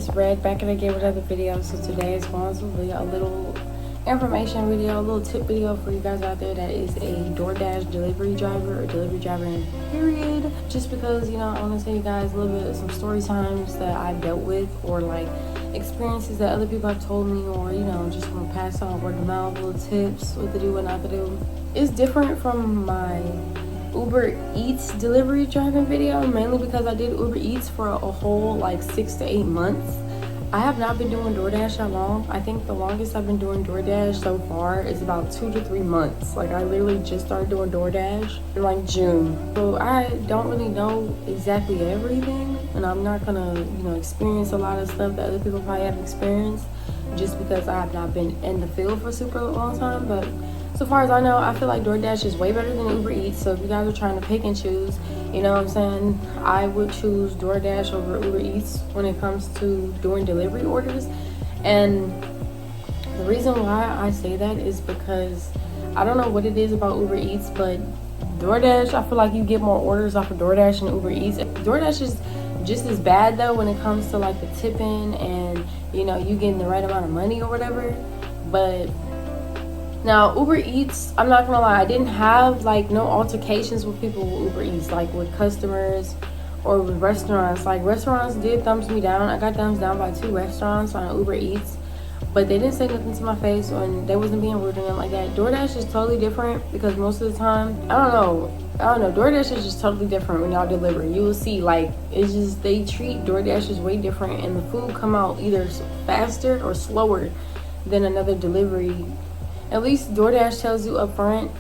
it's Red back at again with another video. So today is going to be a little information video, a little tip video for you guys out there that is a DoorDash delivery driver or delivery driver in period. Just because, you know, I want to tell you guys a little bit of some story times that I've dealt with, or like experiences that other people have told me, or, you know, just want to pass on word of mouth, little tips, what to do, what not to do. It's different from my Uber Eats delivery driving video, mainly because I did Uber Eats for a whole like 6 to 8 months. I have not been doing DoorDash that long. I think the longest I've been doing DoorDash so far is about 2 to 3 months. Like, I literally just started doing DoorDash in like June. So I don't really know exactly everything, and I'm not gonna, you know, experience a lot of stuff that other people probably have experienced just because I have not been in the field for a super long time. But so far as I know, I feel like DoorDash is way better than Uber Eats. So if you guys are trying to pick and choose, you know what I'm saying, I would choose DoorDash over Uber Eats when it comes to doing delivery orders. And the reason why I say that is because I don't know what it is about Uber Eats, but DoorDash, I feel like you get more orders off of DoorDash than Uber Eats. DoorDash is just as bad though when it comes to like the tipping and, you know, you getting the right amount of money or whatever. But now, Uber Eats, I'm not gonna lie, I didn't have like no altercations with people with Uber Eats, like with customers or with restaurants. Like, restaurants did thumbs me down. I got thumbs down by 2 restaurants on Uber Eats, but they didn't say nothing to my face, and they wasn't being rude to them like that. DoorDash is totally different because most of the time, I don't know, DoorDash is just totally different when y'all deliver. You will see, like, it's just, they treat DoorDash is way different, and the food come out either faster or slower than another delivery. At least DoorDash tells you up front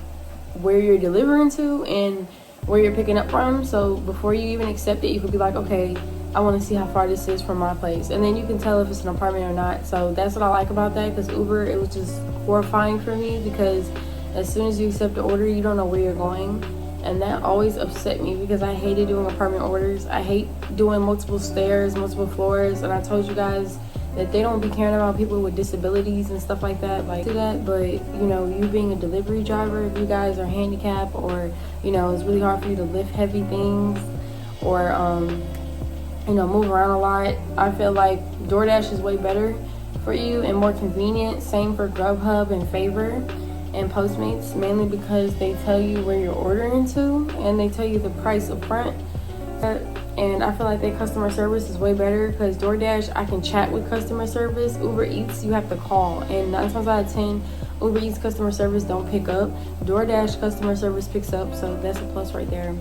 where you're delivering to and where you're picking up from. So before you even accept it, you could be like, okay, I want to see how far this is from my place. And then you can tell if it's an apartment or not. So that's what I like about that, because Uber, it was just horrifying for me, because as soon as you accept the order, you don't know where you're going. And that always upset me because I hated doing apartment orders. I hate doing multiple stairs, multiple floors. And I told you guys that they don't be caring about people with disabilities and stuff like that, like that. But, you know, you being a delivery driver, if you guys are handicapped, or, you know, it's really hard for you to lift heavy things, or you know, move around a lot, I feel like DoorDash is way better for you and more convenient. Same for Grubhub and Favor and Postmates, mainly because they tell you where you're ordering to and they tell you the price up front. And I feel like their customer service is way better, because DoorDash, I can chat with customer service. Uber Eats, you have to call, and 9 times out of 10, Uber Eats customer service don't pick up. DoorDash customer service picks up, so that's a plus right there.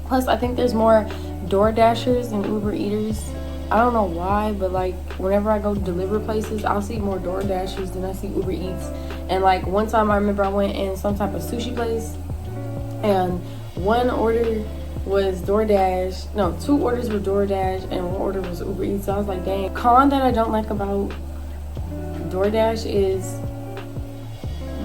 Plus, I think there's more DoorDashers than Uber Eaters. I don't know why, but like whenever I go deliver places, I'll see more DoorDashers than I see Uber Eats. And like one time I remember I went in some type of sushi place, and one order was DoorDash. No, 2 orders were DoorDash and 1 order was Uber Eats. So I was like, dang. Con that I don't like about DoorDash is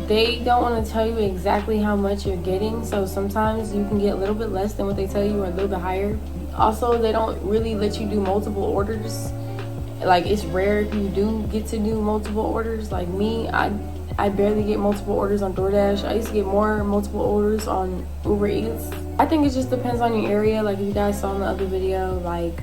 they don't want to tell you exactly how much you're getting. So sometimes you can get a little bit less than what they tell you, or a little bit higher. Also, they don't really let you do multiple orders. Like, it's rare if you do get to do multiple orders. Like me, I barely get multiple orders on DoorDash. I used to get more multiple orders on Uber Eats. I think it just depends on your area. Like, if you guys saw in the other video, like,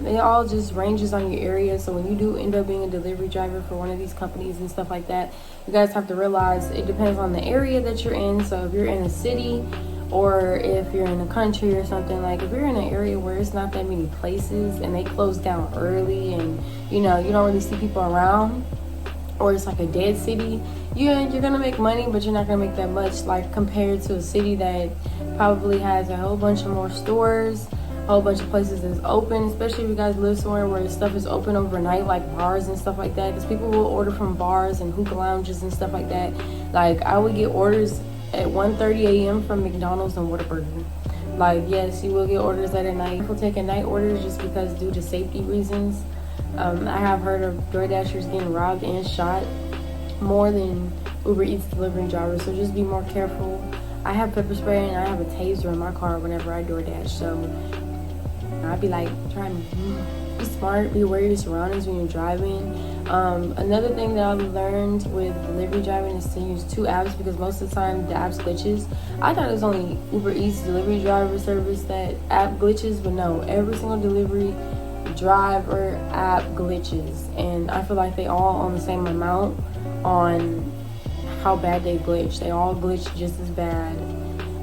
it all just ranges on your area. So when you do end up being a delivery driver for one of these companies and stuff like that, you guys have to realize it depends on the area that you're in. So if you're in a city, or if you're in a country or something, like if you're in an area where it's not that many places and they close down early, and, you know, you don't really see people around, or it's like a dead city, you're gonna make money, but you're not gonna make that much, like compared to a city that probably has a whole bunch of more stores, a whole bunch of places that's open, especially if you guys live somewhere where stuff is open overnight, like bars and stuff like that, because people will order from bars and hookah lounges and stuff like that. Like, I would get orders at 1:30 a.m. from McDonald's and Whataburger. Like, yes, you will get orders at night. People taking night orders just because, due to safety reasons. I have heard of DoorDashers getting robbed and shot more than Uber Eats delivery drivers, so just be more careful. I have pepper spray and I have a taser in my car whenever I DoorDash, so I'd be like, trying to be smart, be aware of your surroundings when you're driving. Another thing that I learned with delivery driving is to use 2 apps, because most of the time the apps glitches. I thought it was only Uber Eats delivery driver service that app glitches, but no, every single delivery driver app glitches, and I feel like they all on the same amount on how bad they glitch. They all glitch just as bad,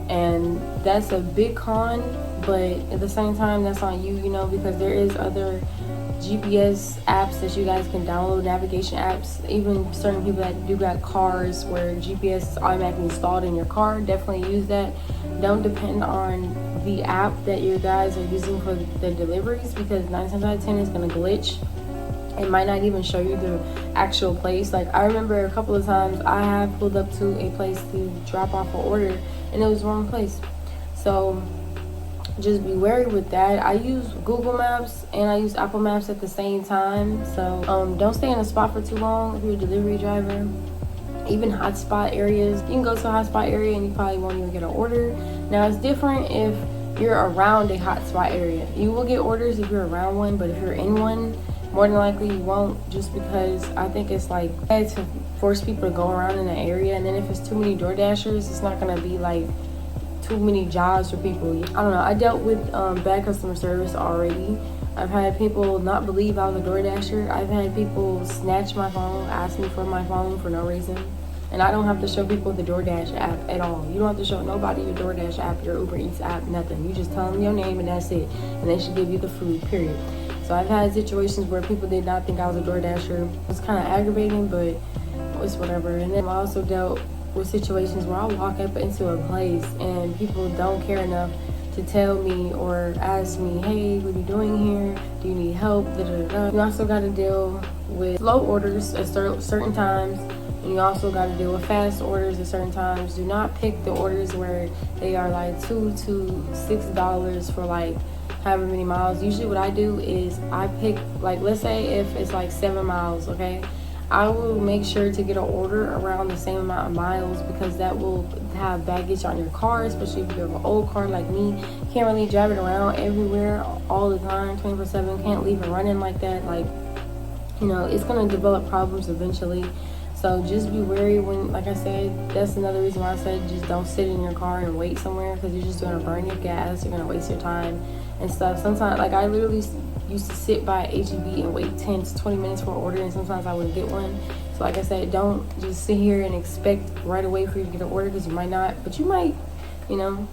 and that's a big con, but at the same time that's on you, you know, because there is other GPS apps that you guys can download, navigation apps. Even certain people that do got cars where GPS is automatically installed in your car, definitely use that. Don't depend on the app that you guys are using for the deliveries, because 9 times out of 10 is going to glitch. It might not even show you the actual place. Like, I remember a couple of times I have pulled up to a place to drop off an order and it was the wrong place. So just be wary with that. I use Google Maps and I use Apple Maps at the same time. So don't stay in a spot for too long if you're a delivery driver. Even hotspot areas, you can go to a hotspot area and you probably won't even get an order. Now it's different if you're around a hotspot area. You will get orders if you're around one, but if you're in one, more than likely you won't, just because I think it's like bad to force people to go around in an area, and then if it's too many Door Dashers, it's not gonna be like too many jobs for people. I don't know, I dealt with bad customer service already. I've had people not believe I was a Door Dasher. I've had people snatch my phone, ask me for my phone for no reason. And I don't have to show people the DoorDash app at all. You don't have to show nobody your DoorDash app, your Uber Eats app, nothing. You just tell them your name and that's it. And they should give you the food, period. So I've had situations where people did not think I was a DoorDasher. It was kind of aggravating, but it's whatever. And then I also dealt with situations where I'll walk up into a place and people don't care enough to tell me or ask me, hey, what are you doing here? Do you need help? Da, da, da, da. You also got to deal with slow orders at certain times. And you also got to deal with fast orders at certain times. Do not pick the orders where they are like $2 to $6 for like however many miles. Usually what I do is I pick, like, let's say if it's like 7 miles, okay? I will make sure to get an order around the same amount of miles, because that will have baggage on your car, especially if you have an old car like me. You can't really drive it around everywhere all the time, 24/7. Can't leave it running like that. Like, you know, it's going to develop problems eventually. So just be wary when, like I said, that's another reason why I said just don't sit in your car and wait somewhere, because you're just going to burn your gas, you're going to waste your time and stuff. Sometimes, like, I literally used to sit by HEB and wait 10 to 20 minutes for an order, and sometimes I wouldn't get one. So like I said, don't just sit here and expect right away for you to get an order, because you might not, but you might, you know.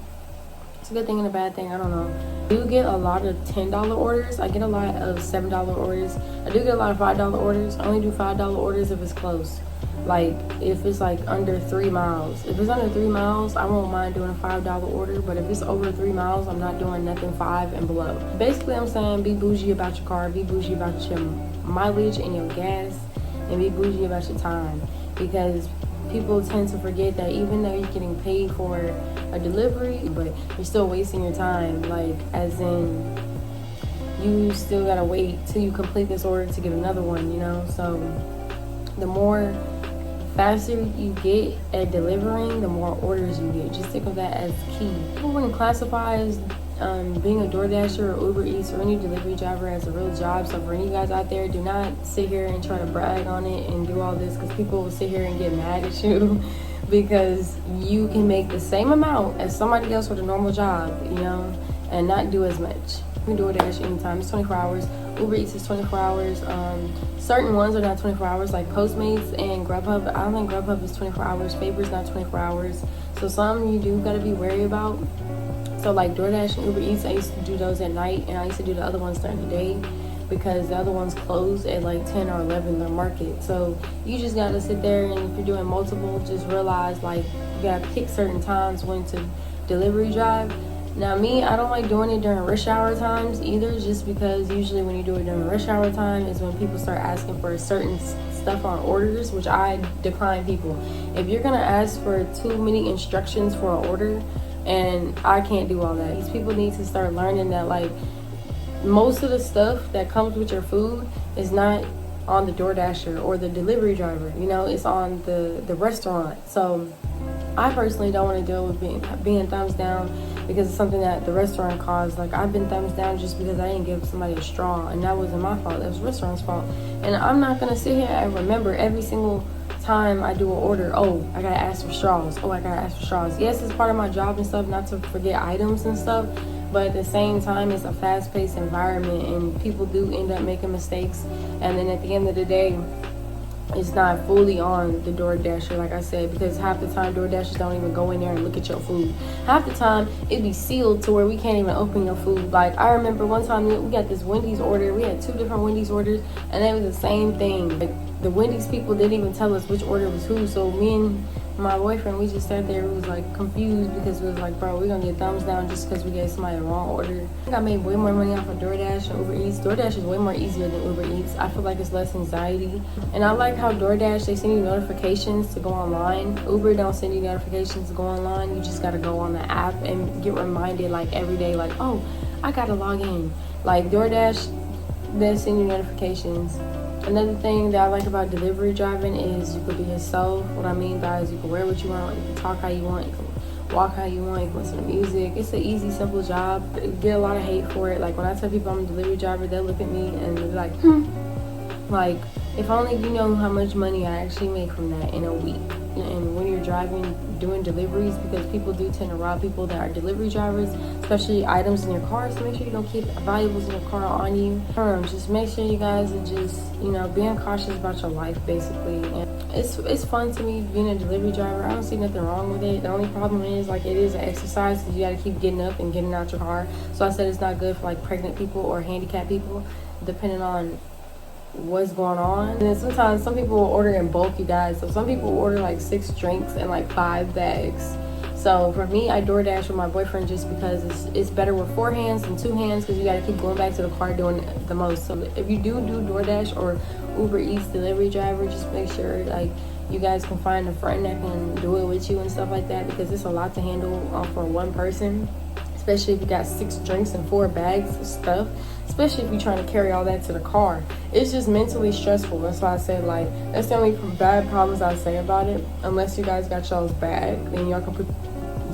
It's a good thing and a bad thing, I don't know. I do get a lot of $10 orders. I get a lot of $7 orders. I do get a lot of $5 orders. I only do $5 orders if it's close. Like, if it's like under 3 miles. If it's under 3 miles, I won't mind doing a $5 order, but if it's over 3 miles, I'm not doing nothing 5 and below. Basically, I'm saying be bougie about your car, be bougie about your mileage and your gas, and be bougie about your time, because people tend to forget that even though you're getting paid for a delivery, but you're still wasting your time. Like, as in, you still gotta wait till you complete this order to get another one, you know? So the more faster you get at delivering, the more orders you get. Just think of that as key. People wouldn't classify as being a DoorDasher or Uber Eats or any delivery driver as a real job. So for any of you guys out there, do not sit here and try to brag on it and do all this, because people will sit here and get mad at you because you can make the same amount as somebody else with a normal job, you know, and not do as much. You can DoorDash anytime. It's 24 hours. Uber Eats is 24 hours. Certain ones are not 24 hours, like Postmates and Grubhub. I don't think Grubhub is 24 hours. Favor's not 24 hours. So some you do gotta be wary about. So like DoorDash and Uber Eats, I used to do those at night, and I used to do the other ones during the day, because the other ones close at like 10 or 11 their market. So you just gotta sit there, and if you're doing multiple, just realize like you gotta pick certain times when to delivery drive. Now me, I don't like doing it during rush hour times either, just because usually when you do it during rush hour time is when people start asking for certain stuff on orders, which I decline people. If you're gonna ask for too many instructions for an order, and I can't do all that. These people need to start learning that, like, most of the stuff that comes with your food is not on the DoorDasher or the delivery driver, you know, it's on the restaurant. So I personally don't want to deal with being thumbs down, because it's something that the restaurant caused. Like, I've been thumbs down just because I didn't give somebody a straw, and that wasn't my fault, that was the restaurant's fault. And I'm not gonna sit here and remember every single time I do an order, oh, I gotta ask for straws, oh, I gotta ask for straws. Yes, it's part of my job and stuff not to forget items and stuff, but at the same time, it's a fast-paced environment, and people do end up making mistakes. And then at the end of the day, it's not fully on the DoorDasher, like I said, because half the time DoorDashers don't even go in there and look at your food. Half the time it be sealed to where we can't even open your food. Like, I remember one time we got this Wendy's order. We had 2 different Wendy's orders, and it was the same thing. Like, the Wendy's people didn't even tell us which order was who. So me and my boyfriend, we just sat there. We was like confused because we was like, bro, we're gonna get thumbs down just because we gave somebody a wrong order. I think I made way more money off of DoorDash and Uber Eats. DoorDash is way more easier than Uber Eats. I feel like it's less anxiety. And I like how DoorDash, they send you notifications to go online. Uber don't send you notifications to go online. You just gotta go on the app and get reminded like every day, like, oh, I gotta log in. Like DoorDash, they send you notifications. Another thing that I like about delivery driving is you can be yourself. What I mean by is you can wear what you want, you can talk how you want, you can walk how you want, you can listen to music. It's an easy, simple job. I get a lot of hate for it. Like when I tell people I'm a delivery driver, they'll look at me and they're like, Like, if only you know how much money I actually make from that in a week. And when you're driving, doing deliveries, because people do tend to rob people that are delivery drivers, especially items in your car. So make sure you don't keep valuables in your car on you. Just make sure you guys are just, being cautious about your life, basically. And it's fun to me being a delivery driver. I don't see nothing wrong with it. The only problem is, like, it is an exercise because you got to keep getting up and getting out your car. So I said it's not good for, like, pregnant people or handicapped people, depending on what's going on. And then sometimes some people will order in bulk, you guys. So some people order like 6 drinks and like 5 bags. So for me, I DoorDash with my boyfriend just because it's better with 4 hands than 2 hands, because you got to keep going back to the car doing the most. So if you do DoorDash or Uber Eats delivery driver, just make sure like you guys can find a friend that can do it with you and stuff like that, because it's a lot to handle for one person, especially if you got 6 drinks and 4 bags of stuff, especially if you're trying to carry all that to the car. It's just mentally stressful. That's why I said, like, that's the only bad problems I say about it. Unless you guys got y'all's bag, then y'all can put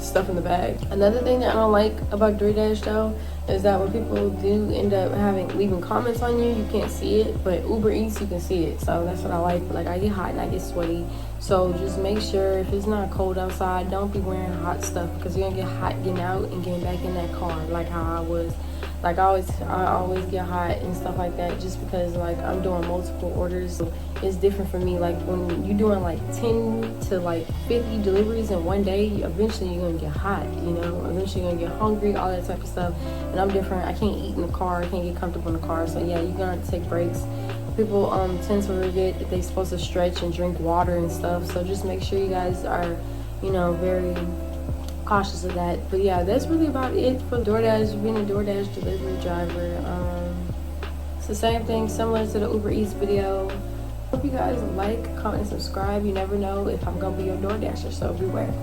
stuff in the bag. Another thing that I don't like about DoorDash though is that when people do end up leaving comments on you, you can't see it, but Uber Eats you can see it. So that's what I like. Like, I get hot and I get sweaty, so just make sure if it's not cold outside, don't be wearing hot stuff, because you're gonna get hot getting out and getting back in that car, like how I was. Like I always get hot and stuff like that, just because like I'm doing multiple orders. So it's different for me. Like when you're doing like 10 to like 50 deliveries in one day, eventually you're gonna get hot, eventually you're gonna get hungry, all that type of stuff. And I'm different. I can't eat in the car, I can't get comfortable in the car. So yeah, you're gonna have to take breaks. People tend to forget that they're supposed to stretch and drink water and stuff. So just make sure you guys are, very cautious of that. But yeah, that's really about it for DoorDash, being a DoorDash delivery driver. It's the same thing, similar to the Uber Eats video. Hope you guys like, comment, and subscribe. You never know if I'm gonna be your DoorDasher, so beware.